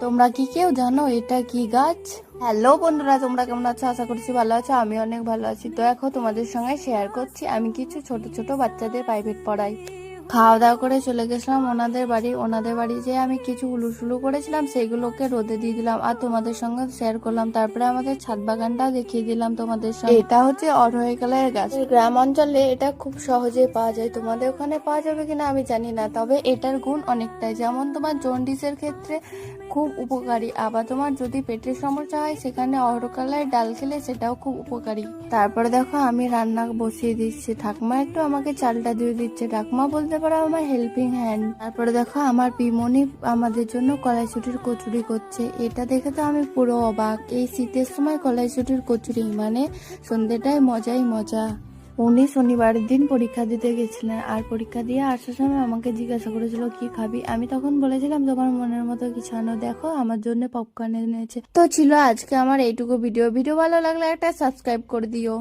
তোমরা কি কেউ জানো এটা কি গাছ? হ্যালো বন্ধুরা, তোমরা কেমন আছো? আশা করছি ভালো আছো। আমি অনেক ভালো আছি। তো এখন তোমাদের সঙ্গে শেয়ার করছি আমি কিছু ছোট ছোট বাচ্চাদের প্রাইভেট পড়াই। খাওয়া দাওয়া করে চলে গেছিলাম ওনাদের বাড়ি যে আমি কিছু উলুসুলু করেছিলাম সেগুলোকে রোদে দিয়ে দিলাম আর তোমাদের সঙ্গে শেয়ার করলাম। তারপরে আমাদের ছাদ বাগানটাও দেখিয়ে দিলাম তোমাদের সঙ্গে। এটা হচ্ছে অরহকালের গাছ। গ্রাম অঞ্চলে এটা খুব সহজে পাওয়া যায়, তোমাদের ওখানে পাওয়া যাবে কিনা আমি জানি না, তবে এটার গুণ অনেকটাই। যেমন তোমার জন্ডিসের ক্ষেত্রে খুব উপকারী, আবার তোমার যদি পেটের সমস্যা হয় সেখানে অরহকালের ডাল খেলে সেটাও খুব উপকারী। তারপরে দেখো আমি রান্না বসিয়ে দিচ্ছি, ঠাকুমা একটু আমাকে চালটা দিয়ে দিচ্ছে। ঠাকুমা বলতে পারো আমার হেল্পিং হ্যান্ড। তারপরে দেখো আমার পিমনি আমাদের জন্য কড়াইশুটির কচুরি করছে। এটা দেখে তো আমি পুরো অবাক। এই শীতের সময় কড়াইশুটির কচুরি মানে সন্ধ্যেটায় মজাই মজা। উনি শনিবারের দিন পরীক্ষা দিতে গেছিলেন আর পরীক্ষা দিয়ে আসার সময় আমাকে জিজ্ঞাসা করেছিল কি খাবি। আমি তখন বলেছিলাম তোমার মনের মতো কিছু আনো। দেখো আমার জন্য পপকর্ন এনেছে। তো ছিল আজকে আমার এইটুকু ভিডিও ভালো লাগলে একটা সাবস্ক্রাইব করে দিও।